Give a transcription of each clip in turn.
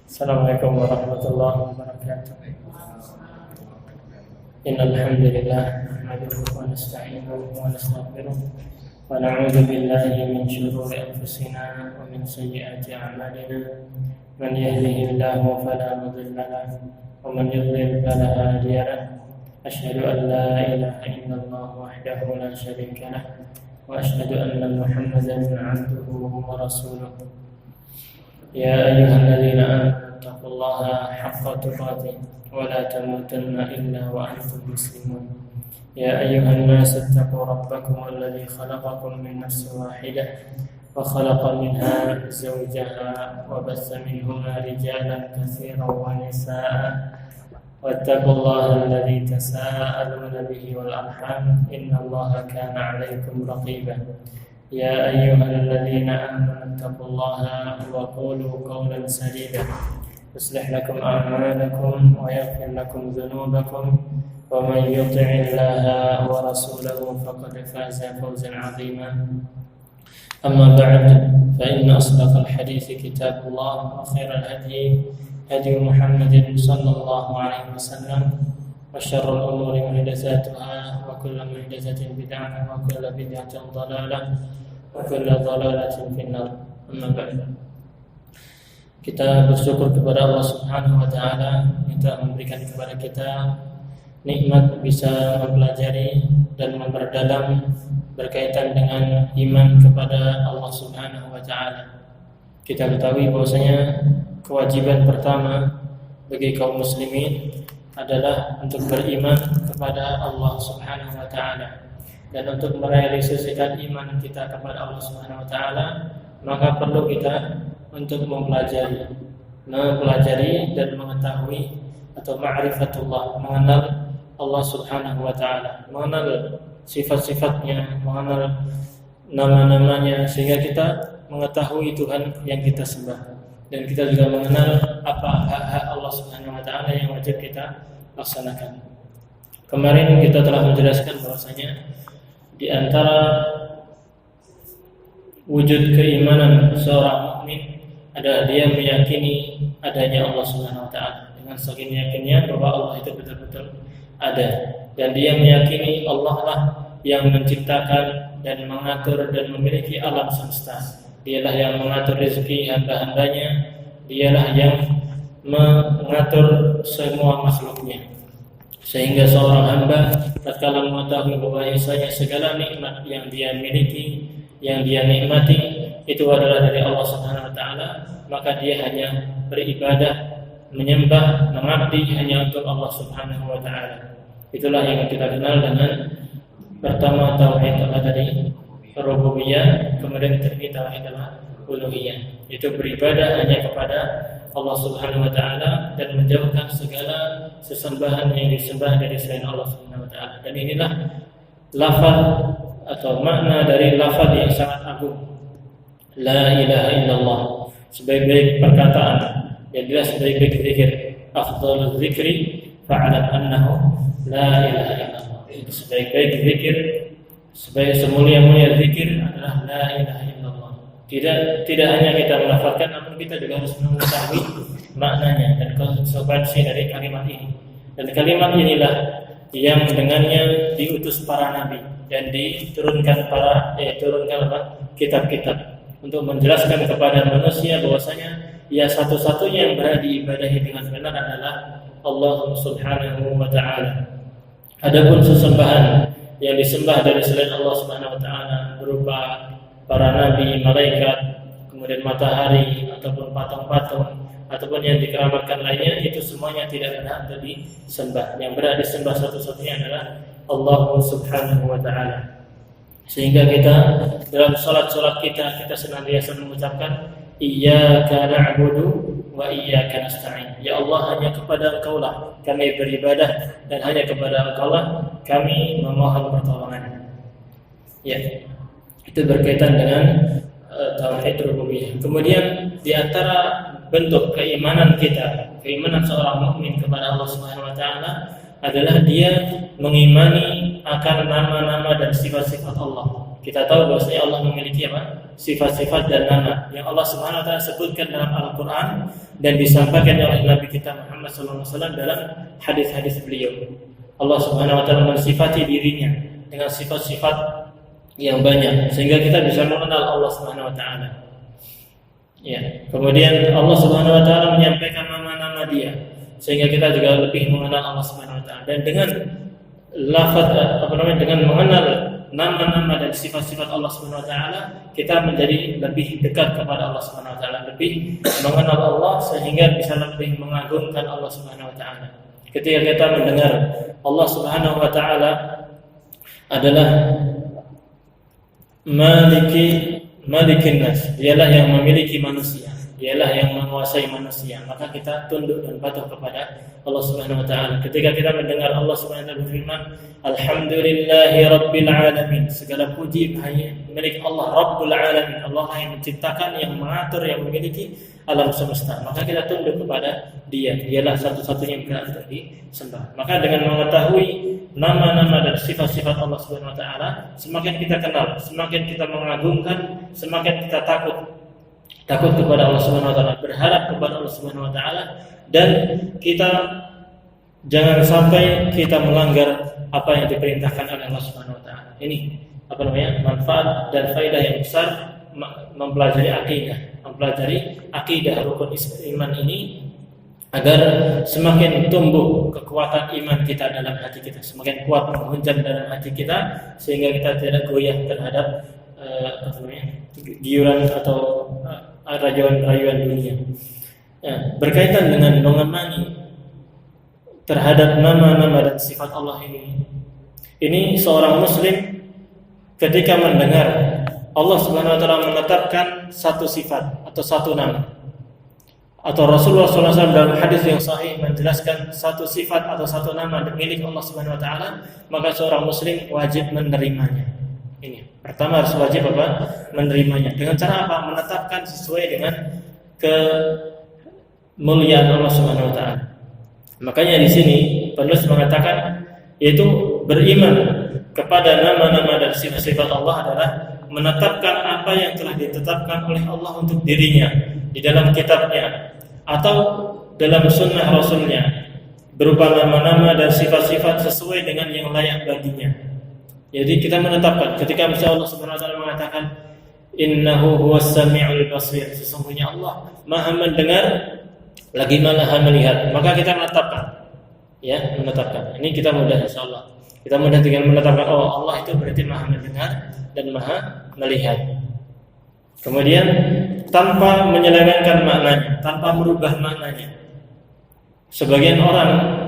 Assalamualaikum warahmatullahi wabarakatuh. Innal hamdalillah nahmaduhu wa nasta'inuhu wa nastaghfiruh wa na'udzu billahi min shururi anfusina wa min sayyiati a'malina. Man yahdihillahu fala mudilla lahu wa man yudlil fala hadiya lahu. Asyhadu an la ilaha illallah wahdahu la syarika lahu wa asyhadu anna Muhammadan 'abduhu wa rasuluh. Ya ayyuhalladzina amanu taqullaha haqqa tuqatih wa la tamutunna illa wa antum muslimun. Ya ayyuhan nasu ittaqu rabbakum alladzi khalaqakum min nafsin wahidah wa khalaqa minha zawjaha wa bassa minhuma rijalan katsiran wa nisaa'a wattaqullaha alladzi tasaaluna bihi wal arham innallaha kana 'alaykum raqiba. Ya ayyuhalladzina amanu taqullaha wa qulu qawlan sadida yuslih lakum a'malakum wa yaghfir lakum dhunubakum wa man yuti'illaha wa rasulahu faqad faza fawzan 'azima. Amma ba'd, fa inna asdaqal hadithi kitabullah wa khairal hadyi hadi Muhammadin sallallahu alaihi wasallam wa syarrul umuri muhdatsatuha wa kullu muhdatsatin bid'ah wa kullu bid'atin dhalalah wa kullu dhalalatin finnar. Amma ba'd. Kita bersyukur kepada Allah Subhanahu wa taala yang telah memberikan kepada kita nikmat bisa mempelajari dan memperdalam berkaitan dengan iman kepada Allah Subhanahu wa taala. Kita ketahui bahwasanya kewajiban pertama bagi kaum muslimin adalah untuk beriman kepada Allah Subhanahu wa taala. Dan untuk merealisasikan iman kita kepada Allah Subhanahu wa taala, maka perlu kita untuk mempelajari dan mengetahui atau ma'rifatullah, mengenal Allah Subhanahu wa taala, mengenal sifat-sifatnya, mengenal nama-namanya, sehingga kita mengetahui Tuhan yang kita sembah. Dan kita juga mengenal apa hak-hak Allah Subhanahu wa taala yang wajib kita laksanakan. Kemarin kita telah menjelaskan bahwasanya di antara wujud keimanan seorang mukmin adalah dia meyakini adanya Allah Subhanahu wa taala dengan saking yakinnya bahwa Allah itu betul-betul ada, dan dia meyakini Allah lah yang menciptakan dan mengatur dan memiliki alam semesta. Dialah yang mengatur rezeki hamba-hambanya, dialah yang mengatur semua makhluknya. Sehingga seorang hamba tatkala mengetahui bahwa segala nikmat yang dia miliki, yang dia nikmati itu adalah dari Allah Subhanahu wa taala, maka dia hanya beribadah, menyembah, mengabdi hanya untuk Allah Subhanahu wa taala. Itulah yang kita kenal dengan pertama tauhid apa tadi? Rububiyah, kemudian tauhid uluhiyah. Itu beribadah hanya kepada Allah Subhanahu wa taala dan menjauhkan segala sesembahan yang disembah dari selain Allah Subhanahu wa taala. Dan inilah lafaz atau makna dari lafaz yang sangat agung. La ilaha illallah, sebaik-baik perkataan, jadilah sebaik-baik zikir. Afdhalul zikri fa'alam annahu la ilaha illallah. Sebaik-baik zikir, semulia-mulia zikir adalah la ilaha illallah. Tidak hanya kita melafazkan, namun kita juga harus mengetahui maknanya dan konsekuensi dari kalimat ini. Dan kalimat inilah yang dengannya diutus para nabi dan diturunkan kitab-kitab untuk menjelaskan kepada manusia bahwasanya ya satu-satunya yang berhak diibadahi dengan benar adalah Allah Subhanahu wa taala. Adapun sesembahan yang disembah dari selain Allah Subhanahu wa taala berupa para nabi, malaikat, kemudian matahari ataupun patung-patung ataupun yang dikeramatkan lainnya, itu semuanya tidak berhak disembah. Yang berhak disembah satu-satunya adalah Allah Subhanahu wa taala. Sehingga kita dalam salat-salat kita senantiasa mengucapkan iyyaka na'budu wa iyyaka nasta'in. Ya Allah, hanya kepada Engkau-lah kami beribadah dan hanya kepada Engkau-lah kami memohon pertolongan. Ya. Itu berkaitan dengan tauhid rububiyah. Kemudian di antara bentuk keimanan kita, keimanan seorang mukmin kepada Allah Subhanahu wa taala adalah dia mengimani akan nama-nama dan sifat-sifat Allah. Kita tahu bahwasanya Allah memiliki apa? sifat-sifat dan nama yang Allah Subhanahu wa taala sebutkan dalam Al-Qur'an dan disampaikan oleh Nabi kita Muhammad SAW dalam hadis-hadis beliau. Allah Subhanahu wa taala mensifati dirinya dengan sifat-sifat yang banyak sehingga kita bisa mengenal Allah Subhanahu wa taala. Ya, kemudian Allah Subhanahu wa taala menyampaikan nama-nama Dia sehingga kita juga lebih mengenal Allah Subhanahu wa taala. Dan dengan dengan mengenal nama-nama dan sifat-sifat Allah Subhanahu wa taala, kita menjadi lebih dekat kepada Allah Subhanahu wa taala, lebih mengenal Allah sehingga bisa lebih mengagungkan Allah Subhanahu wa taala. Ketika kita mendengar Allah Subhanahu wa taala adalah Malikin nas, dialah yang memiliki manusia, dialah yang menguasai manusia, maka kita tunduk dan patuh kepada Allah Subhanahu wa taala. Ketika kita mendengar Allah Subhanahu wa taala berfirman, Alhamdulillahi Rabbil Alamin, segala puji hanya milik Allah Rabbul Alamin, Allah yang menciptakan, yang mengatur, yang memiliki alam semesta, maka kita tunduk kepada Dia, dialah satu-satunya yang berhak untuk disembah. Maka dengan mengetahui nama-nama dan sifat-sifat Allah Subhanahu wa taala, semakin kita kenal, semakin kita mengagungkan, semakin kita takut kepada Allah Subhanahu wa taala, berharap kepada Allah Subhanahu wa taala, dan kita jangan sampai kita melanggar apa yang diperintahkan oleh Allah Subhanahu wa taala. Ini manfaat dan faedah yang besar mempelajari akidah rukun iman ini, agar semakin tumbuh kekuatan iman kita dalam hati kita, semakin kuat menghunjam dalam hati kita, sehingga kita tidak goyah terhadap giuran atau rayuan-rayuan dunia. Berkaitan dengan mengenali terhadap nama-nama dan sifat Allah ini seorang muslim ketika mendengar Allah Subhanahu wa taala menetapkan satu sifat atau satu nama, atau Rasulullah SAW dalam hadis yang sahih menjelaskan satu sifat atau satu nama milik Allah Subhanahu wa taala, maka seorang muslim wajib menerimanya. Ini pertama, harus wajib menerimanya. Dengan cara apa? Menetapkan sesuai dengan kemuliaan Allah Subhanahu wa taala. Makanya di sini penulis mengatakan, yaitu beriman kepada nama-nama dan sifat-sifat Allah adalah menetapkan apa yang telah ditetapkan oleh Allah untuk dirinya di dalam kitabnya atau dalam sunnah Rasulnya, berupa nama-nama dan sifat-sifat sesuai dengan yang layak baginya. Jadi kita menetapkan, ketika misalnya Allah Subhanahu wa taala mengatakan innahu huwas samiul basir, sesungguhnya Allah Maha mendengar lagi Maha melihat, maka kita menetapkan. Ini kita mudah insyaallah. Kita mudah dengan menetapkan Allah itu berarti Maha mendengar dan Maha melihat. Kemudian tanpa menyelewengkan maknanya, tanpa merubah maknanya. Sebagian orang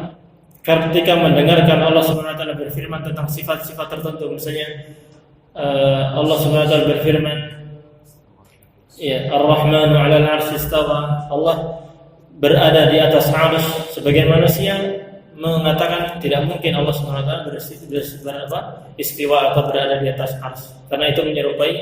ketika mendengarkan Allah Subhanahu wa taala berfirman tentang sifat-sifat tertentu, misalnya Allah Subhanahu wa taala berfirman, Ar-Rahmanu 'alal 'arsy istawa, Allah berada di atas 'arsy. Sebagian manusia mengatakan tidak mungkin Allah Subhanahu wa taala istiwa atau berada di atas 'arsy, karena itu menyerupai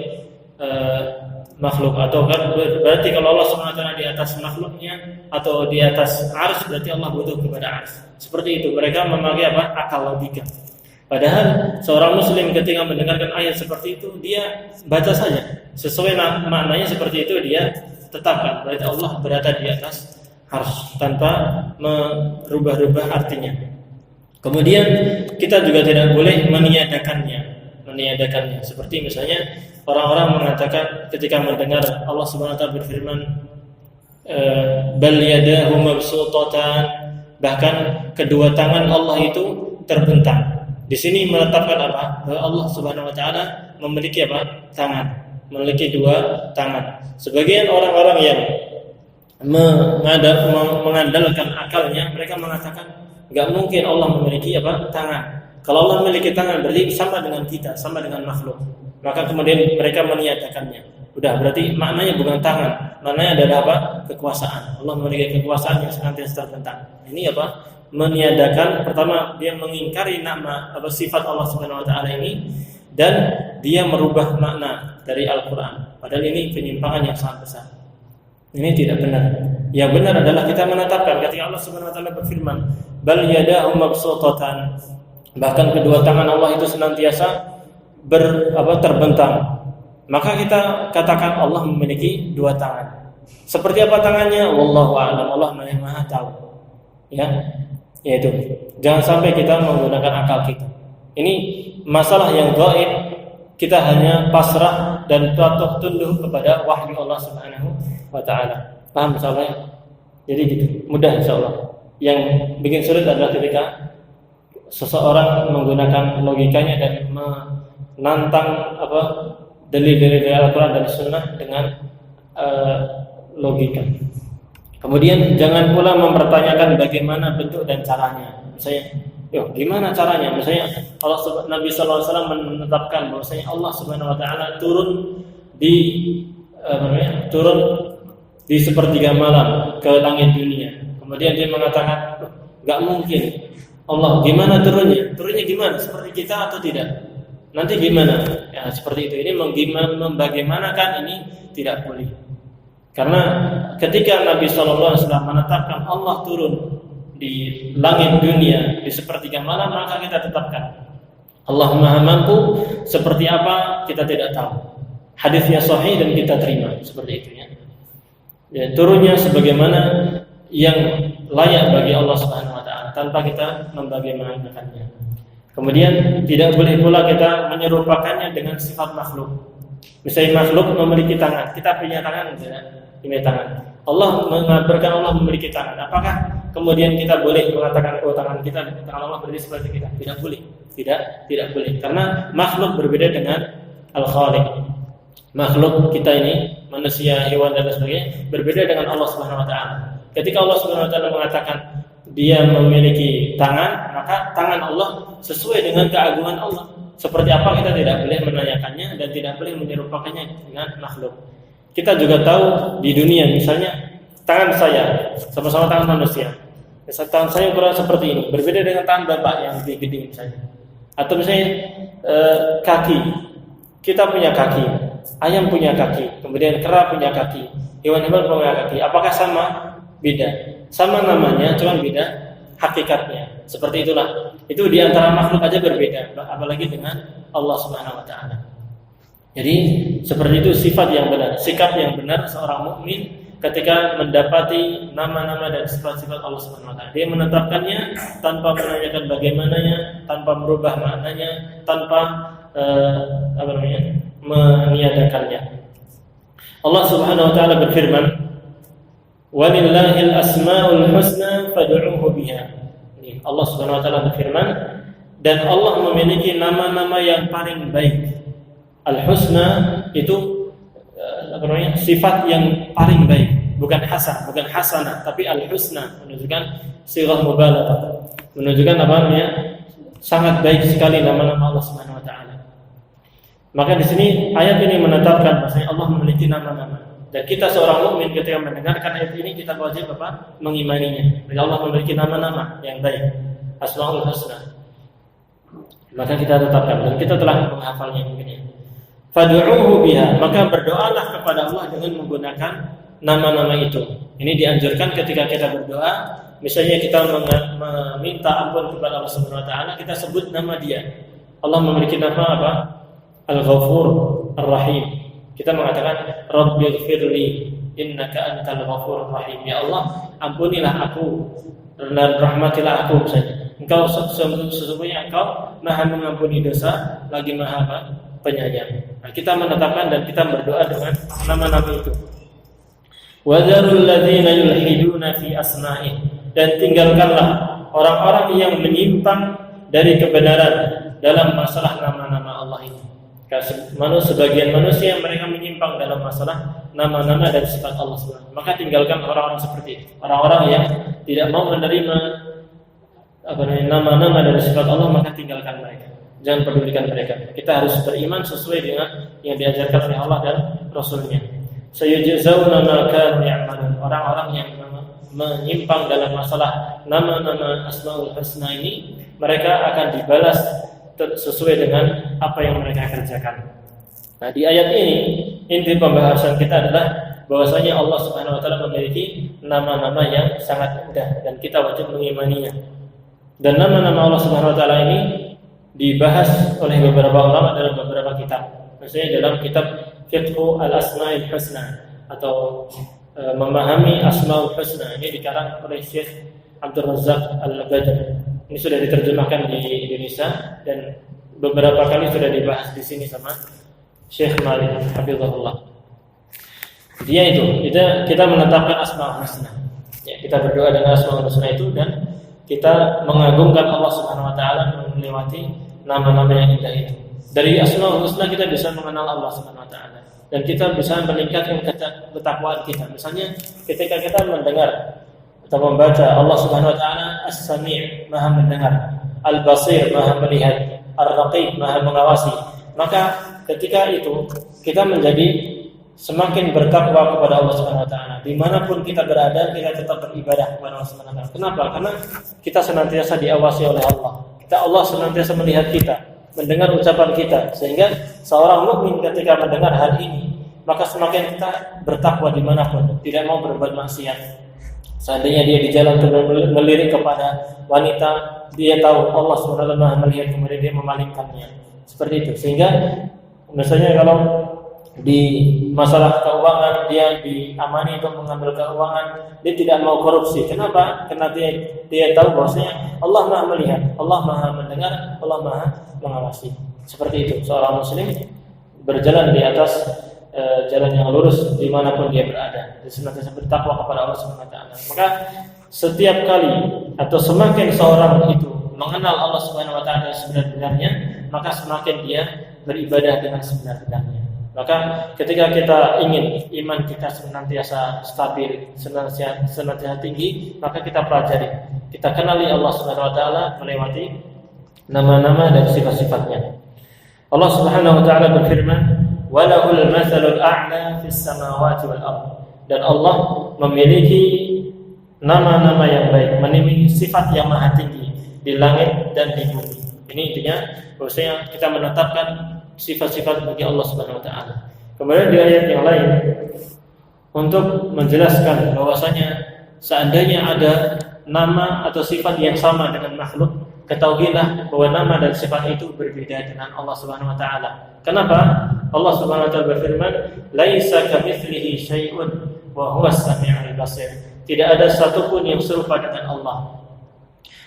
makhluk, atau kan berarti kalau Allah Subhanahu wa taala di atas makhluknya atau di atas 'arsy, berarti Allah butuh kepada 'arsy. Seperti itu mereka memakai akal logika. Padahal seorang muslim ketika mendengarkan ayat seperti itu, dia baca saja sesuai maknanya seperti itu, dia tetapkan berarti Allah berada di atas 'arsy tanpa merubah-rubah artinya. Kemudian kita juga tidak boleh meniadakannya. Seperti misalnya orang-orang mengatakan ketika mendengar Allah Subhanahu wa taala berfirman bal yadahu mabsutatan, bahkan kedua tangan Allah itu terbentang. Di sini menetapkan apa? Bahwa Allah Subhanahu wa taala memiliki tangan, memiliki dua tangan. Sebagian orang-orang yang mengandalkan akalnya, mereka mengatakan enggak mungkin Allah memiliki tangan. Kalau Allah memiliki tangan berarti sama dengan kita, sama dengan makhluk. Maka kemudian mereka meniadakannya. Udah, berarti maknanya bukan tangan, maknanya adalah kekuasaan. Allah memiliki kekuasaan yang senantiasa terbentang. Ini meniadakan. Pertama, dia mengingkari nama sifat Allah Subhanahu wa taala ini, dan dia merubah makna dari Al-Qur'an. Padahal ini penyimpangan yang sangat besar. Ini tidak benar. Yang benar adalah kita menetapkan ketika Allah Subhanahu wa taala berfirman, bal yadahu mabsutatan, bahkan kedua tangan Allah itu senantiasa terbentang. maka kita katakan Allah memiliki dua tangan. Seperti apa tangannya? Wallahu a'lam. Allah Maha tahu. Ya, yaitu jangan sampai kita menggunakan akal kita. Ini masalah yang gaib, kita hanya pasrah dan patuh tunduk kepada wahyu Allah Subhanahu wa taala. Paham insyaallah? Jadi gitu, mudah insyaallah. Yang bikin sulit adalah ketika seseorang menggunakan logikanya dan menantang dalil-dalil dari Al-Qur'an dan Sunnah dengan logika. Kemudian jangan pula mempertanyakan bagaimana bentuk dan caranya. Misalnya, gimana caranya? Misalnya Nabi sallallahu alaihi wasallam menetapkan bahwasanya Allah Subhanahu wa taala turun di sepertiga malam ke langit dunia. Kemudian dia mengatakan, enggak mungkin. Allah gimana turunnya? Turunnya gimana? Seperti kita atau tidak? Nanti gimana? Ya, seperti itu. Ini membagaimanakan ini tidak boleh. Karena ketika Nabi sallallahu alaihi wasallam menetapkan Allah turun di langit dunia di sepertiga malam, maka kita tetapkan Allah Maha mampu. Seperti apa kita tidak tahu. Hadisnya sahih dan kita terima seperti itu ya. Turunnya sebagaimana yang layak bagi Allah Subhanahu wa taala tanpa kita membagaimanakannya. Kemudian tidak boleh pula kita menyerupakannya dengan sifat makhluk. Misalnya makhluk memiliki tangan, kita punya tangan tidak? Punya tangan. Allah mengabarkan Allah memiliki tangan. Apakah kemudian kita boleh mengatakan tangan Allah berdiri seperti kita? Tidak boleh. Tidak boleh. Karena makhluk berbeda dengan Al-Khaliq. Makhluk kita ini, manusia, hewan dan sebagainya, berbeda dengan Allah Subhanahu wa taala. Ketika Allah Subhanahu wa taala mengatakan Dia memiliki tangan, maka tangan Allah sesuai dengan keagungan Allah. Seperti apa kita tidak boleh menanyakannya dan tidak boleh menyerupakannya dengan makhluk. Kita juga tahu di dunia, misalnya tangan saya sama-sama tangan manusia. Misalnya tangan saya ukuran seperti ini, berbeda dengan tangan bapak yang lebih gede misalnya. Atau misalnya kaki, kita punya kaki, ayam punya kaki, kemudian kera punya kaki, hewan-hewan punya kaki. Apakah sama? Beda. Sama namanya, cuma beda hakikatnya. Seperti itulah. Itu di antara makhluk aja berbeda, apalagi dengan Allah Subhanahu wa taala. Jadi seperti itu sifat yang benar, sikap yang benar seorang mukmin ketika mendapati nama-nama dan sifat-sifat Allah Subhanahu wa taala. Dia menetapkannya tanpa menanyakan bagaimananya, tanpa merubah maknanya, tanpa meniadakannya. Allah Subhanahu wa taala berfirman, "Walillahil asmaul husna fad'uuhu biha." Allah Subhanahu wa taala berfirman, dan Allah memiliki nama-nama yang paling baik. Al-husna itu sifat yang paling baik, bukan hasanah, tapi al-husna menunjukkan sighah mubalaghah, menunjukkan sangat baik sekali nama-nama Allah Subhanahu wa taala. Maka di sini ayat ini menetapkan bahwasanya Allah memiliki nama-nama. Dan kita seorang mukmin ketika mendengarkan ayat ini kita wajib mengimaninya. Bila Allah memiliki nama-nama yang baik, Asmaul Husna, maka kita tetapkan dan kita telah menghafalnya mungkin. Fad'uuhu biha, maka berdoalah kepada Allah dengan menggunakan nama-nama itu. Ini dianjurkan ketika kita berdoa. Misalnya kita meminta ampun kepada Allah Subhanahu wa taala, kita sebut nama Dia. Allah memiliki nama apa? Al-Ghafur Ar-Rahim. Kita mengatakan Rabbighfirli innaka antal ghafurur rahim. Ya Allah, ampunilah aku dan rahmatilah aku misalnya. Engkau sesungguhnya Engkau Maha mengampuni dosa, lagi Maha penyayang. Nah, kita menetapkan dan kita berdoa dengan nama-nama itu. Wa dzarul ladzina yulhiduna fi asma'i, dan tinggalkanlah orang-orang yang menyimpang dari kebenaran dalam masalah nama-nama Allah ini. Karena sebagian manusia mereka menyimpang dalam masalah nama-nama dan sifat Allah SWT. Maka tinggalkan orang-orang seperti itu. Orang-orang yang tidak mau menerima nama-nama dan sifat Allah, maka tinggalkan mereka. Jangan pedulikan mereka. Kita harus beriman sesuai dengan yang diajarkan oleh Allah dan Rasulnya. Sayujzauna ma kanu ya'malun. Orang-orang yang menyimpang dalam masalah nama-nama Asmaul Husna ini, mereka akan dibalas sesuai dengan apa yang mereka kerjakan. Nah, di ayat ini inti pembahasan kita adalah bahwasanya Allah Subhanahu wa taala memiliki nama-nama yang sangat indah dan kita wajib mengimaninya. Dan nama-nama Allah Subhanahu wa taala ini dibahas oleh beberapa ulama dalam beberapa kitab. Misalnya dalam kitab Fiqhu al-Asma'il Husna atau memahami Asmaul Husna. Ini dikarang oleh Syekh Abdul Razak Al-Badr. Ini sudah diterjemahkan di Indonesia dan beberapa kali sudah dibahas di sini sama Syekh Malik hafizahullah. Dia itu kita menetapkan Asmaul Husna. Ya, kita berdoa dengan Asmaul Husna itu dan kita mengagungkan Allah Subhanahu wa taala melewati nama-nama yang indah itu. Dari Asmaul Husna kita bisa mengenal Allah Subhanahu wa taala dan kita bisa meningkatkan ketakwaan kita. Misalnya ketika kita mendengar atau membaca Allah Subhanahu wa taala As-Sami', Maha mendengar, Al-Basir, Maha melihat, Ar-Raqib, Maha mengawasi. Maka ketika itu kita menjadi semakin bertakwa kepada Allah Subhanahu wa taala. Dimanapun kita berada, kita tetap beribadah kepada Allah Subhanahu wa taala. Kenapa? Karena kita senantiasa diawasi oleh Allah. Allah senantiasa melihat kita, mendengar ucapan kita, sehingga seorang mukmin ketika mendengar hal ini, maka semakin kita bertakwa dimanapun, tidak mau berbuat maksiat. Seandainya dia di jalan melirik kepada wanita, dia tahu Allah Subhanahu wa taala Maha melihat, kemudian dia memalingkannya. Seperti itu. Sehingga misalnya kalau di masalah keuangan dia diamani untuk mengambil keuangan, dia tidak mau korupsi. Kenapa? Karena dia tahu bahwasanya Allah Maha melihat, Allah Maha mendengar, Allah Maha mengawasi. Seperti itu. Seorang muslim berjalan di atas jalan yang lurus dimanapun dia berada, dia senantiasa bertakwa kepada Allah Subhanahu wa taala. Maka setiap kali atau semakin seorang itu mengenal Allah Subhanahu wa taala sebenar-benarnya, maka semakin dia beribadah dengan sebenar-benarnya. Maka ketika kita ingin iman kita senantiasa stabil, senantiasa tinggi, maka kita pelajari, kita kenali Allah Subhanahu wa taala melewati nama-nama dan sifat-sifatnya. Allah Subhanahu wa taala berfirman, "Walahul matsalul a'la fis samawati wal ardh." Dan Allah memiliki nama-nama yang baik, memiliki sifat yang maha tinggi di langit dan di bumi. Ini intinya bahwasanya kita menetapkan sifat-sifat bagi Allah Subhanahu wa taala. Kemudian di ayat yang lain untuk menjelaskan bahwasanya seandainya ada nama atau sifat yang sama dengan makhluk, ketahuilah bahwa nama dan sifat itu berbeda dengan Allah Subhanahu wa taala. Kenapa? Allah Subhanahu wa taala berfirman, "Laisa kamitslihi syai'un wa huwas samiul basir." Tidak ada satupun yang serupa dengan Allah.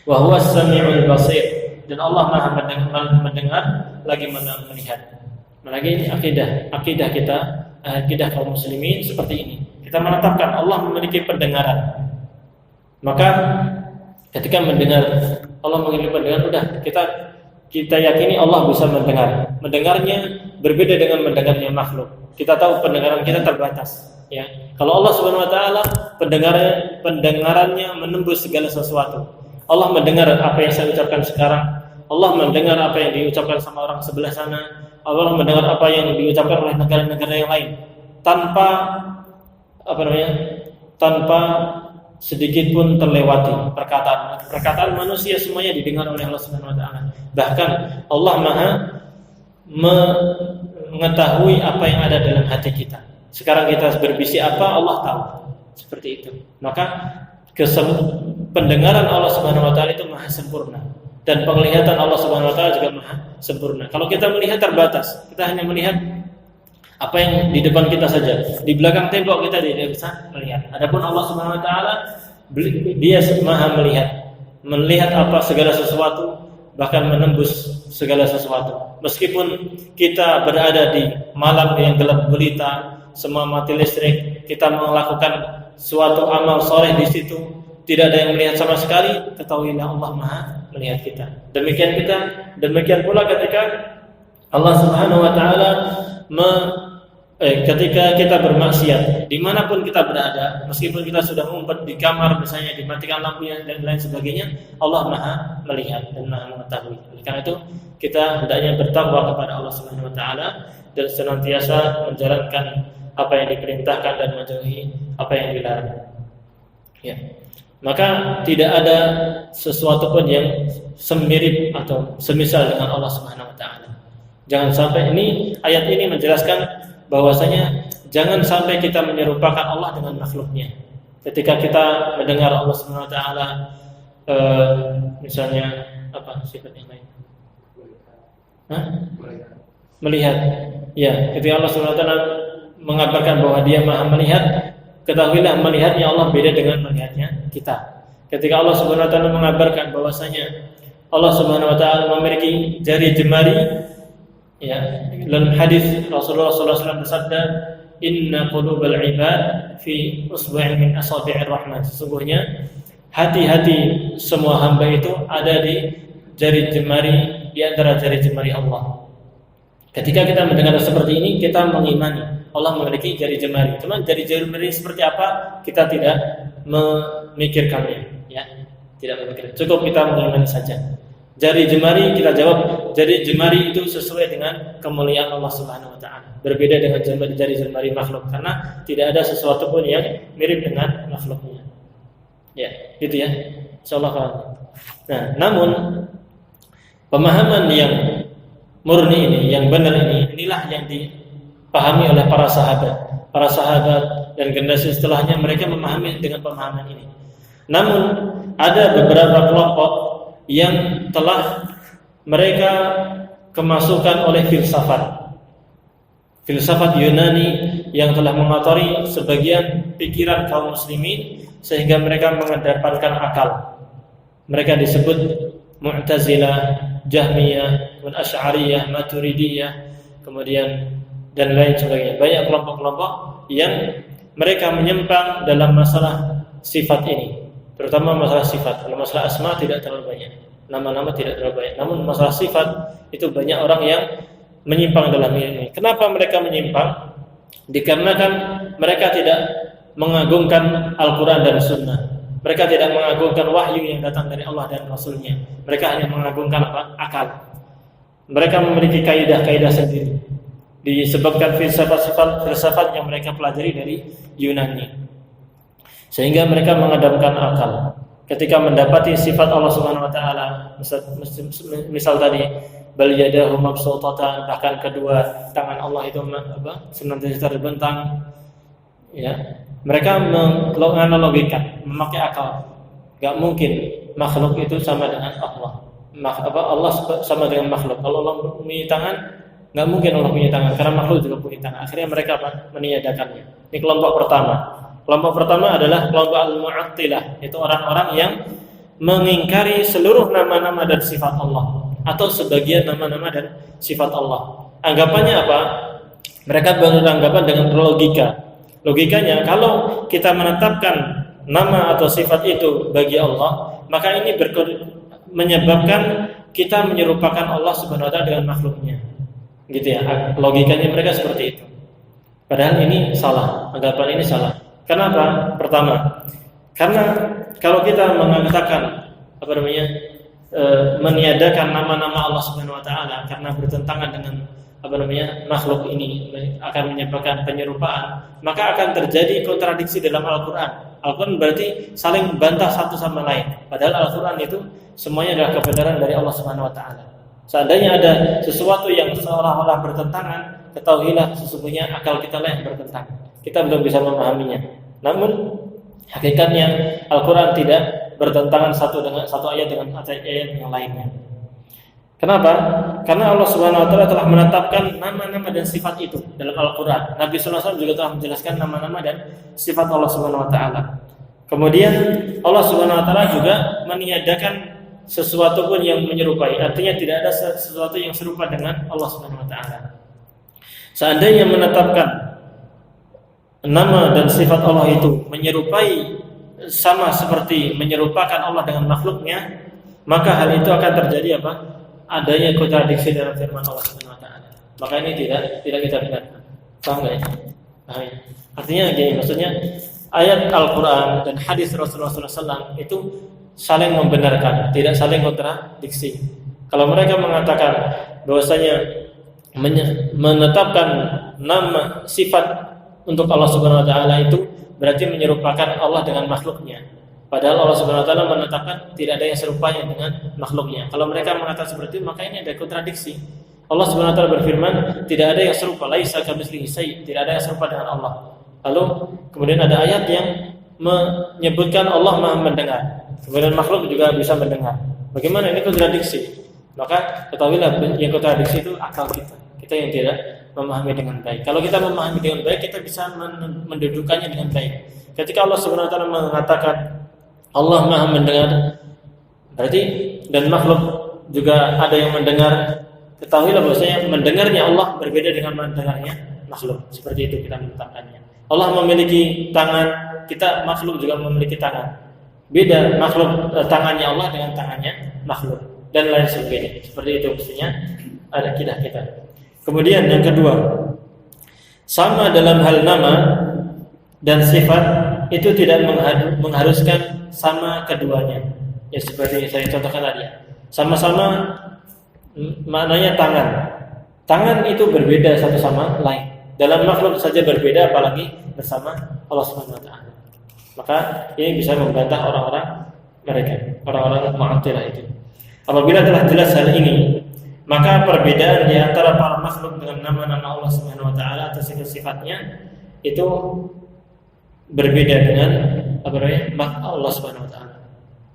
Wa huwas samiul basir. Dan Allah Maha mendengar lagi melihat. Lagi ini akidah kita, akidah kaum muslimin seperti ini. Kita menetapkan Allah memiliki pendengaran. Maka ketika mendengar Allah memiliki pendengaran, udah kita yakini Allah bisa mendengar. Mendengarnya berbeda dengan mendengarnya makhluk. Kita tahu pendengaran kita terbatas, ya. Kalau Allah Subhanahu wa taala pendengarannya menembus segala sesuatu. Allah mendengar apa yang saya ucapkan sekarang. Allah mendengar apa yang diucapkan sama orang sebelah sana. Allah mendengar apa yang diucapkan oleh negara-negara yang lain tanpa sedikit pun terlewati perkataan manusia, semuanya didengar oleh Allah Subhanahu wa taala. Bahkan Allah Maha mengetahui apa yang ada dalam hati kita. Sekarang kita berbisik apa, Allah tahu. Seperti itu. Maka pendengaran Allah Subhanahu wa taala itu maha sempurna dan penglihatan Allah Subhanahu wa taala juga maha sempurna. Kalau kita melihat terbatas, kita hanya melihat apa yang di depan kita saja. Di belakang tembok kita tidak bisa melihat. Adapun Allah Subhanahu wa taala Dia maha melihat apa segala sesuatu, bahkan menembus segala sesuatu. Meskipun kita berada di malam yang gelap gulita, semua mati listrik, kita melakukan suatu amal soleh di situ, tidak ada yang melihat sama sekali, ketahuilah Allah Maha melihat kita. Demikian pula ketika Allah Subhanahu wa taala ketika kita bermaksiat, dimanapun kita berada, meskipun kita sudah ngumpet di kamar, misalnya dimatikan lampunya dan lain sebagainya, Allah Maha melihat dan Maha mengetahui. Karena itu kita hendaknya bertakwa kepada Allah Subhanahu wa taala dan senantiasa menjalankan apa yang diperintahkan dan menjauhi apa yang dilarang. Ya. Maka tidak ada sesuatu pun yang semirip atau semisal dengan Allah Subhanahu wa taala. Jangan sampai ayat ini menjelaskan bahwasanya jangan sampai kita menyerupakan Allah dengan makhluknya. Ketika kita mendengar Allah Subhanahu wa taala misalnya apa sifat yang lain? melihat. Ya, ketika Allah Subhanahu wa taala mengabarkan bahwa Dia Maha melihat, ketahuilah melihatnya Allah beda dengan melihatnya kita. Ketika Allah Subhanahu wa taala mengabarkan bahwasanya Allah Subhanahu wa taala memiliki jari jemari, ya, dalam hadis Rasulullah sallallahu alaihi wasallam bersabda, "Inna qulubal ibad fi usbu'in min asabi'ir rahman." Sesungguhnya hati-hati semua hamba itu ada di jari jemari, di antara jari jemari Allah. Ketika kita mendengar seperti ini, kita mengimani Allah memiliki jari jemari. Cuma jari jemari seperti apa kita tidak memikirkannya, ya. Tidak memikirkan. Cukup kita mengimani saja. Jari jemari, kita jawab, jari jemari itu sesuai dengan kemuliaan Allah Subhanahu wa taala. Berbeda dengan jari jemari makhluk karena tidak ada sesuatu pun yang mirip dengan makhluknya. Ya, gitu ya. Insyaallah. Nah, namun pemahaman yang murni ini, yang benar ini, inilah yang dipahami oleh para sahabat. Para sahabat dan generasi setelahnya mereka memahami dengan pemahaman ini. Namun ada beberapa kelompok yang telah mereka kemasukan oleh filsafat Yunani yang telah mengotori sebagian pikiran kaum muslimin sehingga mereka mengedepankan akal. Mereka disebut Mu'tazilah, Jahmiyah, Asy'ariyah, Maturidiyah, kemudian dan lain sebagainya. Banyak kelompok-kelompok yang mereka menyimpang dalam masalah sifat ini. Terutama masalah sifat. Kalau masalah asma tidak terlalu banyak, nama-nama tidak terlalu banyak. Namun masalah sifat itu banyak orang yang menyimpang dalam ini. Kenapa mereka menyimpang? Dikarenakan mereka tidak mengagungkan Al-Quran dan Sunnah. Mereka tidak mengagungkan wahyu yang datang dari Allah dan Rasulnya. Mereka hanya mengagungkan apa? Akal. Mereka memiliki kaidah-kaidah sendiri disebabkan filsafat yang mereka pelajari dari Yunani. Sehingga mereka mengedepankan akal. Ketika mendapati sifat Allah Subhanahu wa taala, misal tadi bal yadahu mabsutatan, bahkan kedua tangan Allah itu senantiasa terbentang, ya. Mereka menganalogikan, memakai akal. Enggak mungkin makhluk itu sama dengan Allah. Allah sama dengan makhluk. Kalau Allah punya tangan, enggak mungkin Allah punya tangan karena makhluk juga punya tangan. Akhirnya mereka meniadakannya. Ini kelompok pertama. Kelompok pertama adalah kelompok al-mu'attilah, itu orang-orang yang mengingkari seluruh nama-nama dan sifat Allah atau sebagian nama-nama dan sifat Allah. Anggapannya apa? Mereka beranggapan dengan logika. Logikanya, kalau kita menetapkan nama atau sifat itu bagi Allah, maka ini menyebabkan kita menyerupakan Allah Subhanahu wa taala dengan makhluknya. Gitu ya. Logikanya mereka seperti itu. Padahal ini salah. Anggapan ini salah. Kenapa? Pertama, karena kalau kita mengatakan meniadakan nama-nama Allah Subhanahu wa taala karena bertentangan dengan makhluk ini akan menyebabkan penyerupaan, maka akan terjadi kontradiksi dalam Al-Qur'an. Al-Qur'an berarti saling bantah satu sama lain. Padahal Al-Qur'an itu semuanya adalah kebenaran dari Allah Subhanahu wa taala. Seandainya ada sesuatu yang seolah-olah bertentangan, ketahuilah sesungguhnya akal kita lah yang bertentangan. Kita belum bisa memahaminya. Namun hakikatnya Al-Quran tidak bertentangan satu ayat dengan ayat yang lainnya. Kenapa? Karena Allah Subhanahu wa taala telah menetapkan nama-nama dan sifat itu dalam Al-Quran. Nabi sallallahu alaihi wasallam juga telah menjelaskan nama-nama dan sifat Allah Subhanahu wa taala. Kemudian Allah Subhanahu wa taala juga meniadakan sesuatu pun yang menyerupai. Artinya tidak ada sesuatu yang serupa dengan Allah Subhanahu wa taala. Seandainya menetapkan nama dan sifat Allah itu menyerupai sama seperti menyerupakan Allah dengan makhluknya, maka hal itu akan terjadi apa? Adanya kontradiksi dalam firman Allah Subhanahu wa taala. Maka ini tidak kita benarkan. Paham enggak ya? Paham ya? Artinya gini, maksudnya ayat Al-Qur'an dan hadis Rasulullah SAW itu saling membenarkan, tidak saling kontradiksi. Kalau mereka mengatakan bahwasanya menetapkan nama sifat untuk Allah Subhanahu wa taala itu berarti menyerupakan Allah dengan makhluknya. Padahal Allah Subhanahu wa taala menetapkan tidak ada yang serupanya dengan makhluknya. Kalau mereka mengatakan seperti itu, maka ini ada kontradiksi. Allah Subhanahu wa taala berfirman, tidak ada yang serupa, laisa kamitslihi syai', tidak ada yang serupa dengan Allah. Lalu kemudian ada ayat yang menyebutkan Allah Maha mendengar. Kemudian makhluk juga bisa mendengar. Bagaimana ini kontradiksi? Maka ketahuilah yang kontradiksi itu akal kita. kita yang tidak memahami dengan baik. Kalau kita memahami dengan baik, kita bisa mendudukannya dengan baik. Ketika Allah Subhanahu wa taala mengatakan Allah Maha mendengar, berarti dan makhluk juga ada yang mendengar. Ketahuilah bahwasanya mendengarnya Allah berbeda dengan mendengarnya makhluk. Seperti itu kita menetapkannya. Allah memiliki tangan, kita makhluk juga memiliki tangan. Beda makhluk tangannya Allah dengan tangannya makhluk dan lain sebagainya. Seperti itu mestinya ada akidah kita. Kemudian yang kedua, sama dalam hal nama dan sifat itu tidak mengharuskan sama keduanya. Ya seperti saya contohkan tadi. Sama-sama maknanya tangan. Tangan itu berbeda satu sama lain. Dalam makhluk saja berbeda, apalagi bersama Allah Subhanahu wa taala. Maka ini bisa membantah orang-orang Mu'attilah itu. Apabila telah jelas hal ini, maka perbedaan di antara para makhluk dengan nama-nama Allah Subhanahu wa taala atau sifat-sifatnya itu berbeda dengan Allah Subhanahu wa taala.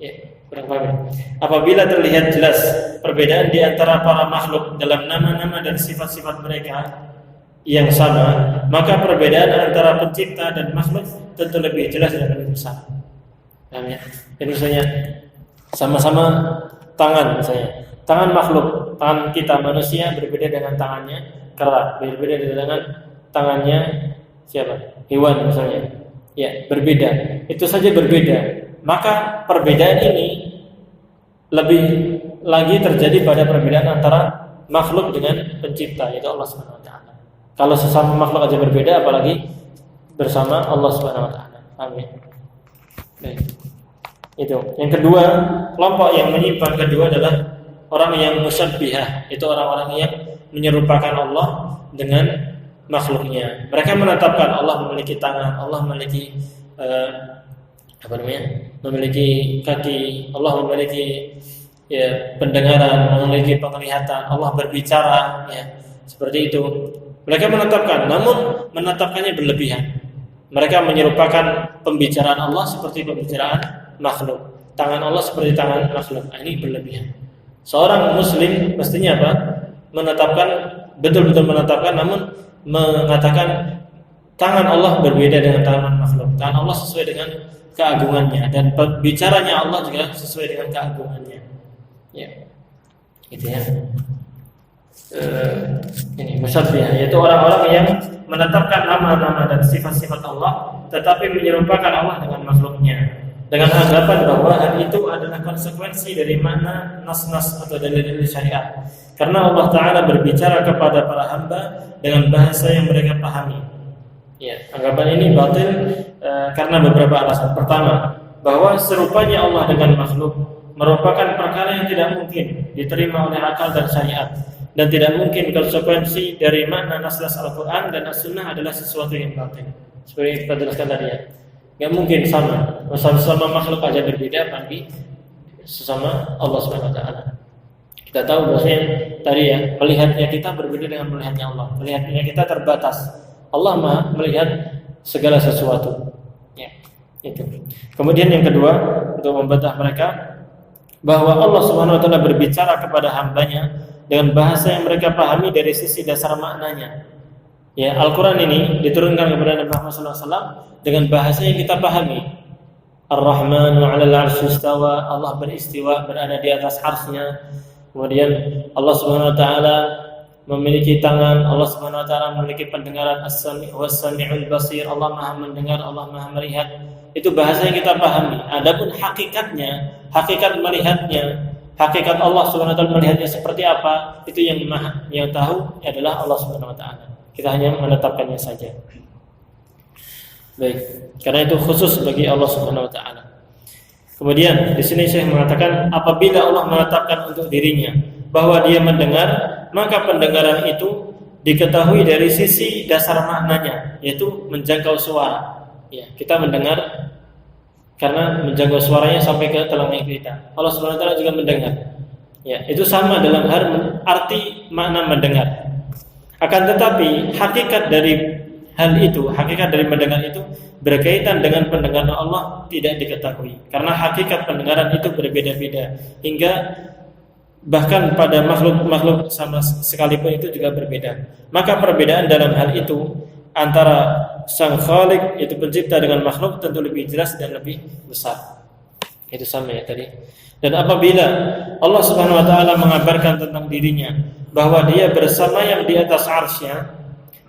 Ya, kurang paham. Apabila terlihat jelas perbedaan di antara para makhluk dalam nama-nama dan sifat-sifat mereka yang sama, maka perbedaan antara pencipta dan makhluk tentu lebih jelas dan lebih besar. Paham ya? Jadi misalnya sama-sama tangan misalnya. Tangan makhluk, tangan kita manusia berbeda dengan tangannya kera, berbeda dengan tangannya siapa? Hewan misalnya. Ya, berbeda. Itu saja berbeda. Maka perbedaan ini lebih lagi terjadi pada perbedaan antara makhluk dengan pencipta, yaitu Allah Subhanahu wa taala. Kalau sesama makhluk aja berbeda, apalagi bersama Allah Subhanahu wa taala. Amin. Baik. Itu. Yang kedua, kelompok yang menyimpang kedua adalah orang yang musyabbihah, itu orang-orang yang menyerupakan Allah dengan makhluknya. Mereka menetapkan Allah memiliki tangan, Allah memiliki memiliki kaki, Allah memiliki pendengaran, memiliki penglihatan, Allah berbicara, ya, seperti itu. Mereka menetapkan, namun menetapkannya berlebihan. Mereka menyerupakan pembicaraan Allah seperti pembicaraan makhluk. Tangan Allah seperti tangan makhluk. Ini berlebihan. Seorang muslim mestinya apa? Menetapkan, betul-betul menetapkan, namun mengatakan tangan Allah berbeda dengan tangan makhluk. Tangan Allah sesuai dengan keagungannya dan bicaranya Allah juga sesuai dengan keagungannya. Ya. Gitu ya. Ini musyabbihah, yaitu orang-orang yang menetapkan nama-nama dan sifat-sifat Allah tetapi menyerupakan Allah dengan makhluknya dengan anggapan bahwa hal itu adalah konsekuensi dari makna nas-nas atau dalil-dalil syariat. Karena Allah Ta'ala berbicara kepada para hamba dengan bahasa yang mereka pahami. Ya, anggapan ini batil karena beberapa alasan. Pertama, bahwa serupanya Allah dengan makhluk merupakan perkara yang tidak mungkin diterima oleh akal dan syariat, dan tidak mungkin konsekuensi dari makna nas-nas Al-Quran dan As-Sunnah adalah sesuatu yang batil. Seperti yang kita jelaskan tadi ya, nggak mungkin sama. Sesama makhluk aja berbeda, apalagi sesama Allah Subhanahu Wa Taala. Kita tahu bahwasanya tadi ya, melihatnya kita berbeda dengan melihatnya Allah. Melihatnya kita terbatas. Allah Maha melihat segala sesuatu. Ya, itu. Kemudian yang kedua, untuk membantah mereka bahwa Allah Subhanahu Wa Taala berbicara kepada hambanya dengan bahasa yang mereka pahami dari sisi dasar maknanya. Ya, Al-Quran ini diturunkan kepada Nabi Muhammad SAW dengan bahasa yang kita pahami. Ar-Rahmanu 'alal 'arsy istawa, Allah beristiwa, berada di atas arsy-Nya. Kemudian Allah Subhanahu wa taala memiliki tangan, Allah Subhanahu wa taala memiliki pendengaran, As-Sami' was-Sami'ul Basir, Allah Maha mendengar, Allah Maha melihat. Itu bahasa yang kita pahami. Adapun hakikatnya, hakikat melihatnya, hakikat Allah Subhanahu wa taala melihatnya seperti apa, itu yang tahu adalah Allah Subhanahu wa taala. Kita hanya menetapkannya saja. Baik, karena itu khusus bagi Allah Subhanahu wa taala. Kemudian di sini Syekh mengatakan apabila Allah menetapkan untuk dirinya bahwa dia mendengar, maka pendengaran itu diketahui dari sisi dasar maknanya, yaitu menjangkau suara. Ya, kita mendengar karena menjangkau suaranya sampai ke telinga kita. Allah Subhanahu wa taala juga mendengar. Ya, itu sama dalam arti makna mendengar. Akan tetapi hakikat dari hal itu, hakikat dari mendengar itu berkaitan dengan pendengaran Allah tidak diketahui. Karena hakikat pendengaran itu berbeda-beda hingga bahkan pada makhluk sama sekalipun itu juga berbeda. Maka perbedaan dalam hal itu antara sang Khalik itu pencipta dengan makhluk tentu lebih jelas dan lebih besar. Itu sama ya tadi. Dan apabila Allah Subhanahu wa taala mengabarkan tentang dirinya bahwa dia bersemayam di atas arsy-Nya,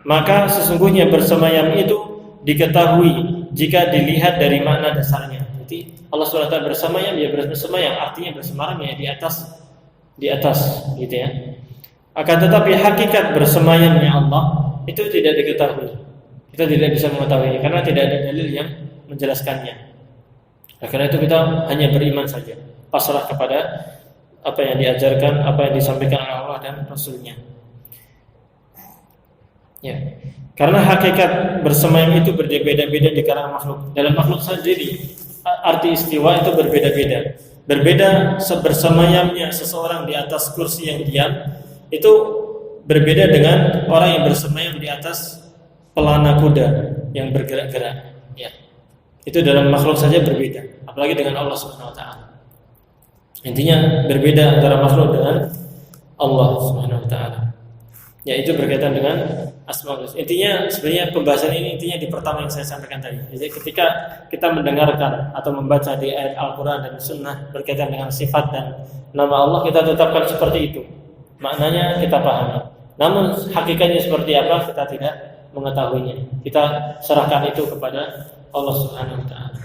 maka sesungguhnya bersemayam itu diketahui jika dilihat dari makna dasarnya. Jadi Allah Subhanahu wa taala bersemayam, ya bersemayam artinya bersemayam ya di atas gitu ya. Akan tetapi hakikat bersemayamnya Allah itu tidak diketahui. Kita tidak bisa mengetahuinya karena tidak ada dalil yang menjelaskannya. Karena itu kita hanya beriman saja, pasrah kepada apa yang diajarkan, apa yang disampaikan oleh Allah dan Rasul-Nya. Ya. Karena hakikat bersemayam itu berbeda-beda di kalangan makhluk. Dalam makhluk sendiri arti istiwa itu berbeda-beda. Berbeda bersemayamnya seseorang di atas kursi yang diam itu berbeda dengan orang yang bersemayam di atas pelana kuda yang bergerak-gerak. Ya. Itu dalam makhluk saja berbeda, apalagi dengan Allah Subhanahu wa taala. Intinya berbeda antara makhluk dengan Allah Subhanahu wa taala. Ya, itu berkaitan dengan Asmaul Husna. Intinya sebenarnya pembahasan ini intinya di pertama yang saya sampaikan tadi. Jadi ketika kita mendengarkan atau membaca di ayat Al-Qur'an dan Sunnah berkaitan dengan sifat dan nama Allah, kita tetapkan seperti itu. Maknanya kita pahami. Namun hakikatnya seperti apa kita tidak mengetahuinya. Kita serahkan itu kepada Allah Subhanahu wa taala.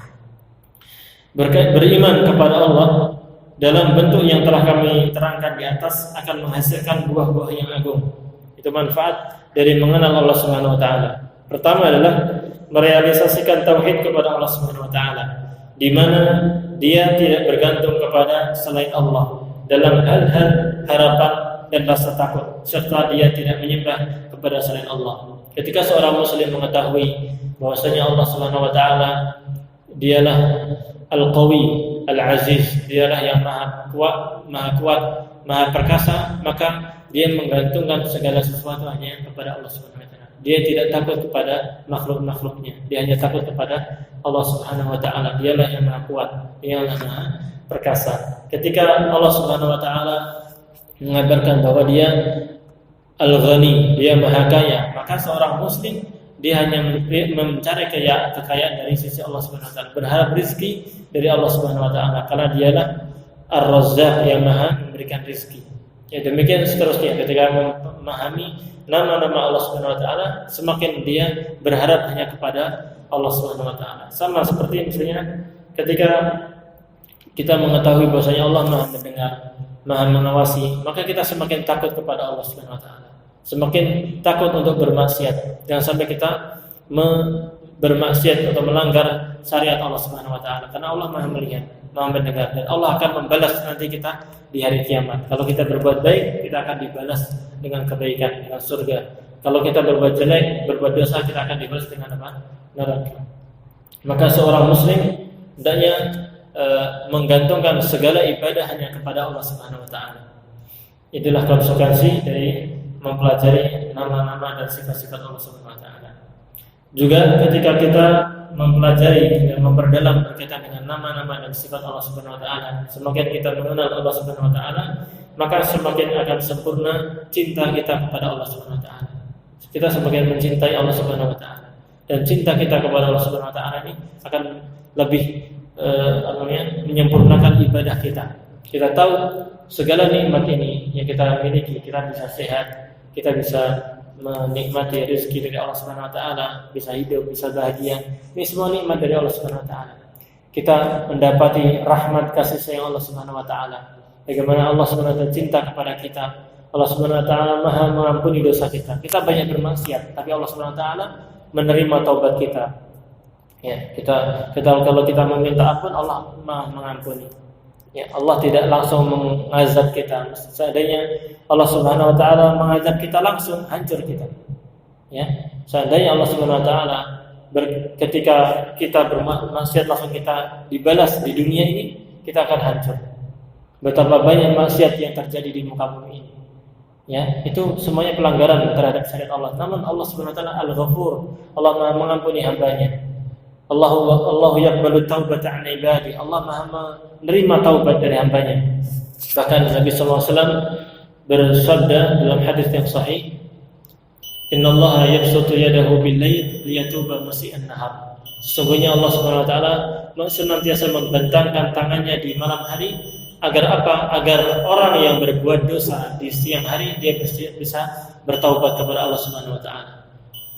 Beriman kepada Allah dalam bentuk yang telah kami terangkan di atas akan menghasilkan buah-buah yang agung. Itu manfaat dari mengenal Allah Subhanahu wa taala. Pertama adalah merealisasikan tauhid kepada Allah Subhanahu wa taala, di mana dia tidak bergantung kepada selain Allah dalam hal-hal harapan dan rasa takut, serta dia tidak menyembah kepada selain Allah. Ketika seorang muslim mengetahui bahwasanya Allah Subhanahu wa taala dialah Al-Qawi, Al-Aziz, dialah yang maha kuat, maha perkasa, maka dia menggantungkan segala sesuatu hanya kepada Allah Subhanahu wa taala. Dia tidak takut kepada makhluk-makhluknya. Dia hanya takut kepada Allah Subhanahu wa taala. Dialah yang maha kuat, dialah maha perkasa. Ketika Allah Subhanahu wa taala mengabarkan bahwa dia Al-Ghani, dia maha kaya, maka seorang muslim dia hanya mencari kekayaan dari sisi Allah Subhanahu wa taala, berharap rezeki dari Allah Subhanahu wa taala, karena dialah Ar-Razzaq yang maha memberikan rezeki. Ya, demikian seterusnya. Ketika memahami nama-nama Allah Subhanahu wa taala, semakin dia berharap hanya kepada Allah Subhanahu wa taala. Sama seperti misalnya ketika kita mengetahui bahwasanya Allah Maha mendengar, Maha mengawasi, maka kita semakin takut kepada Allah Subhanahu wa taala. Semakin takut untuk bermaksiat. Jangan sampai kita bermaksiat atau melanggar syariat Allah Subhanahu wa taala, karena Allah Maha melihat, Maha mendengar, dan Allah akan membalas nanti kita di hari kiamat. Kalau kita berbuat baik, kita akan dibalas dengan kebaikan, dengan surga. Kalau kita berbuat jelek, berbuat dosa, kita akan dibalas dengan apa? Neraka. Maka seorang muslim hendaknya menggantungkan segala ibadah hanya kepada Allah Subhanahu wa taala. Itulah konsekuensi dari mempelajari nama-nama dan sifat-sifat Allah Subhanahu wa taala. Juga ketika kita mempelajari dan memperdalam berkaitan dengan nama-nama dan sifat Allah Subhanahu wa taala, semakin kita mengenal Allah Subhanahu wa taala, maka semakin akan sempurna cinta kita kepada Allah Subhanahu wa taala. Kita semakin mencintai Allah Subhanahu wa taala, dan cinta kita kepada Allah Subhanahu wa taala ini akan lebih menyempurnakan ibadah kita. Kita tahu segala nikmat ini yang kita miliki, kita bisa sehat, kita bisa menikmati rezeki dari Allah Subhanahu wa taala, bisa hidup, bisa bahagia. Ini semua nikmat dari Allah Subhanahu wa taala. Kita mendapati rahmat kasih sayang Allah Subhanahu wa taala. Bagaimana Allah Subhanahu wa taala cinta kepada kita. Allah Subhanahu wa taala Maha mengampuni dosa kita. Kita banyak bermaksiat, tapi Allah Subhanahu wa taala menerima taubat kita. Ya, kita kalau kita meminta ampun, Allah Maha mengampuni. Ya, Allah tidak langsung mengazab kita. Seandainya Allah Subhanahu wa taala mengazab kita langsung, hancur kita. Ya, seandainya Allah Subhanahu wa taala ketika kita bermaksiat langsung kita dibalas di dunia ini, kita akan hancur. Betapa banyak maksiat yang terjadi di muka bumi ini. Ya, itu semuanya pelanggaran terhadap syariat Allah. Namun Allah Subhanahu wa taala Al-Ghafur, Allah Maha mengampuni hamba-Nya. Allahu yaqbalu taubata 'an ibadi. Allah Maha menerima taubat dari hambanya. Bahkan Nabi sallallahu alaihi wasallam bersabda dalam hadis yang sahih, "Innallaha yabsutu yadahu bil-lail liyatuba musii'an nahar." Sesungguhnya Allah Subhanahu wa taala senantiasa membentangkan tangannya di malam hari agar apa? Agar orang yang berbuat dosa di siang hari dia bisa bertaubat kepada Allah Subhanahu wa taala.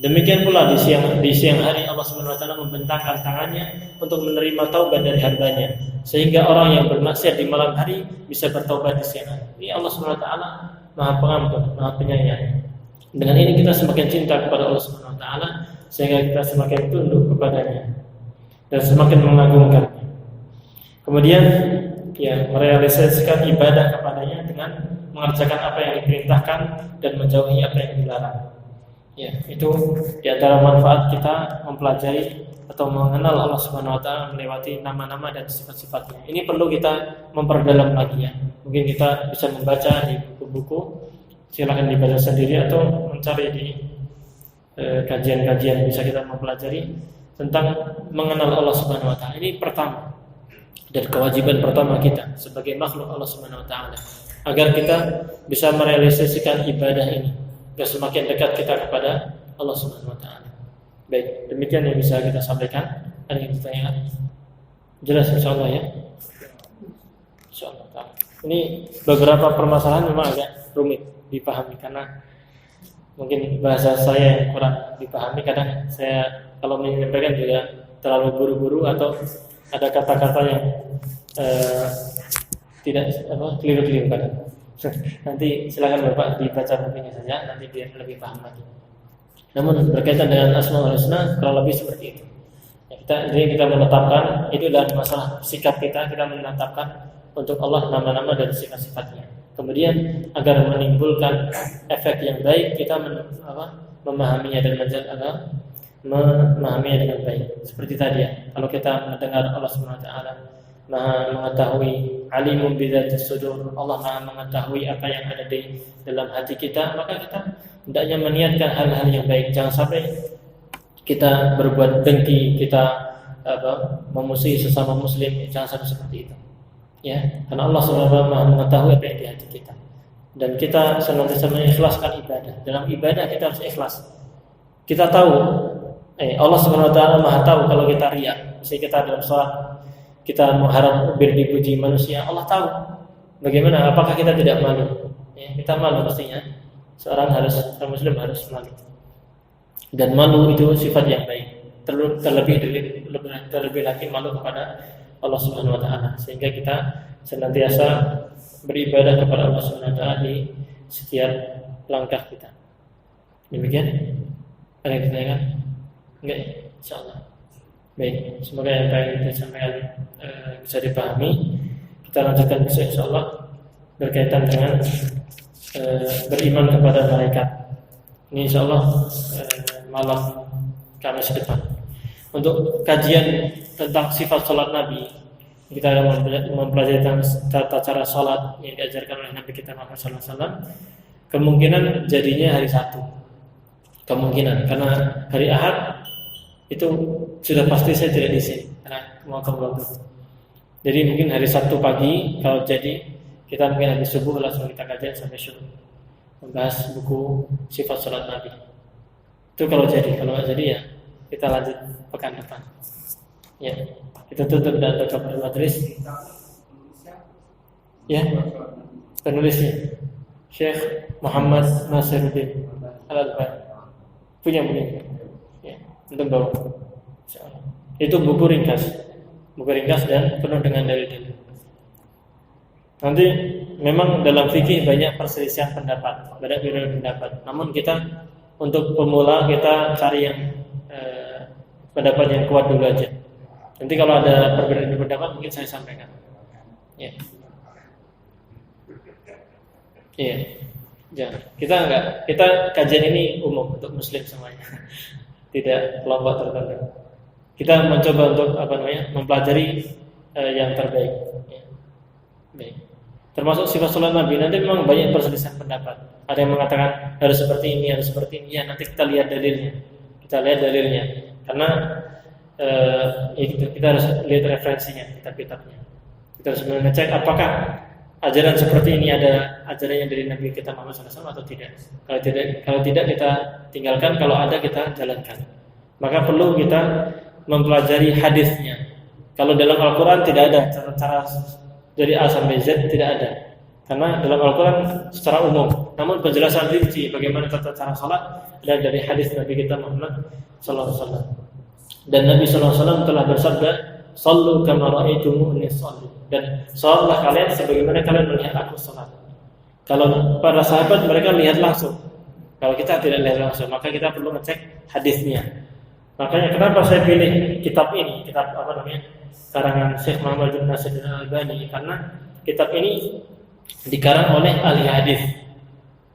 Demikian pula di siang hari Allah Subhanahu wa taala membentangkan tangannya untuk menerima taubat dari hambanya, sehingga orang yang bermaksiat di malam hari bisa bertaubat di siang hari. Ini Allah Subhanahu wa taala Maha Pengampun, Maha Penyayang. Dengan ini kita semakin cinta kepada Allah Subhanahu wa taala, sehingga kita semakin tunduk kepadanya dan semakin mengagungkannya. Kemudian ya merealisasikan ibadah kepadanya dengan mengerjakan apa yang diperintahkan dan menjauhi apa yang dilarang. Ya, itu di antara manfaat kita mempelajari atau mengenal Allah Subhanahu wa taala melewati nama-nama dan sifat-sifatnya. Ini perlu kita memperdalam lagi ya. Mungkin kita bisa membaca di buku-buku, silakan dibaca sendiri atau mencari di kajian-kajian, bisa kita mempelajari tentang mengenal Allah Subhanahu wa taala. Ini pertama dan kewajiban pertama kita sebagai makhluk Allah Subhanahu wa taala, agar kita bisa merealisasikan ibadah ini, agar semakin dekat kita kepada Allah Subhanahu wa taala. Baik, demikian yang bisa kita sampaikan. Ada yang ditanyakan? Jelas insyaallah ya. Insyaallah. Ini beberapa permasalahan memang agak rumit dipahami karena mungkin bahasa saya yang kurang dipahami. Kadang saya kalau menyampaikan juga terlalu buru-buru atau ada kata-kata yang tidak keliru-keliru kadang. Nanti silakan Bapak dibaca bukunya saja, nanti biar lebih paham lagi. Namun berkaitan dengan Asmaul Husna kurang lebih seperti itu. Ya, kita menetapkan itu adalah masalah sikap kita menetapkan untuk Allah nama-nama dan sifat-sifatnya. Kemudian agar menimbulkan efek yang baik kita memahaminya dan memahaminya dengan baik. Seperti tadi ya, kalau kita mendengar Allah Subhanahu wa taala Maha mengetahui, alimun bidzatis sudur, Allah Maha mengetahui apa yang ada di dalam hati kita, maka kita hendaknya meniatkan hal-hal yang baik. Jangan sampai kita berbuat dengki, kita memusuhi sesama muslim, jangan sampai seperti itu. Ya, karena Allah Subhanahu wa taala Maha mengetahui apa yang di hati kita. Dan kita senantiasa mengikhlaskan ibadah. Dalam ibadah kita harus ikhlas. Kita tahu Allah Subhanahu wa taala Maha tahu kalau kita riya. Misalnya kita dalam salat kita mengharap dipuji manusia, Allah tahu. Bagaimana? Apakah kita tidak malu? Ya, kita malu pastinya. Seorang muslim harus malu. Dan malu itu sifat yang baik. Terlebih lagi malu kepada Allah Subhanahu wa taala, sehingga kita senantiasa beribadah kepada Allah Subhanahu wa taala di setiap langkah kita. Demikian. Ada yang ditanyakan? Enggak, insyaallah. Baik, semoga yang kita sampaikan bisa dipahami. Kita lanjutkan besok insyaallah berkaitan dengan beriman kepada malaikat. Ini insyaallah malam Kamis depan. Untuk kajian tentang sifat salat Nabi, kita akan mempelajari tentang tata cara salat yang diajarkan oleh Nabi kita Muhammad SAW. Kemungkinan jadinya hari Sabtu. Kemungkinan karena hari Ahad itu sudah pasti saya tidak di sini karena mau ke Bogor. Jadi mungkin hari Sabtu pagi kalau jadi kita mungkin habis subuh langsung kita kajian sampai syukur membahas buku sifat salat Nabi. Itu kalau jadi, kalau nggak jadi ya kita lanjut pekan depan. Ya, kita tutup dan kepada majelis. Ya, penulisnya Syekh Muhammad Nasiruddin Al-Albani punya buku. Ya, untuk bawa. Itu buku ringkas dan penuh dengan dalil-dalil. Nanti memang dalam fikih banyak perselisihan pendapat, beda-beda pendapat. Namun kita untuk pemula kita cari yang pendapat yang kuat dulu aja. Nanti kalau ada perbedaan pendapat mungkin saya sampaikan. Ya. Iya. Jangan. Kita kajian ini umum untuk muslim semuanya. Tidak kelompok tertentu. Kita mencoba untuk mempelajari yang terbaik. Ya. Baik. Termasuk sifat salat Nabi. Nanti memang banyak perselisihan pendapat. Ada yang mengatakan harus seperti ini, harus seperti ini. Ya, nanti kita lihat dalilnya. Karena kita harus lihat referensinya, kitab-kitabnya. Kita harus mengecek apakah ajaran seperti ini ada ajarannya dari Nabi kita Muhammad SAW atau tidak. Kalau tidak kita tinggalkan, kalau ada kita jalankan. Maka perlu kita mempelajari hadisnya. Kalau dalam Al-Quran tidak ada cara dari A sampai Z, tidak ada. Karena dalam Al-Quran secara umum. Namun penjelasan rinci bagaimana tata cara salat adalah dari hadis Nabi kita Muhammad SAW. Dan Nabi SAW telah bersabda, "Shallu kama ra'aitumuni shalli." Dan salatlah kalian sebagaimana kalian melihat aku salat. Kalau para sahabat mereka lihat langsung. Kalau kita tidak lihat langsung, maka kita perlu ngecek hadisnya. Makanya kenapa saya pilih kitab ini, kitab karangan Syekh Muhammad bin Nasir Al-Albani, karena kitab ini dikarang oleh ahli hadis.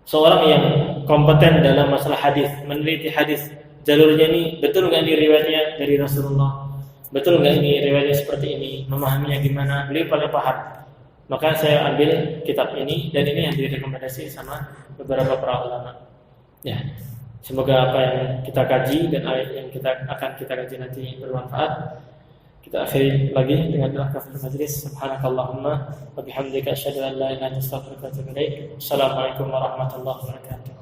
Seorang yang kompeten dalam masalah hadis, meneliti hadis. Jalurnya ini betul nggak ini riwayatnya dari Rasulullah? Betul nggak ini riwayatnya seperti ini? Memahaminya gimana? Beliau paling paham. Maka saya ambil kitab ini, dan ini yang direkomendasi sama beberapa para ulama. Ya, semoga apa yang kita kaji dan ayat yang akan kita kaji nanti bermanfaat. Kita akhiri lagi dengan doa kafaratul majlis. Subhanakallahumma wa bihamdika asyhadu an la ilaha illa anta astaghfiruka wa atubu ilaik. Assalamualaikum warahmatullahi wabarakatuh.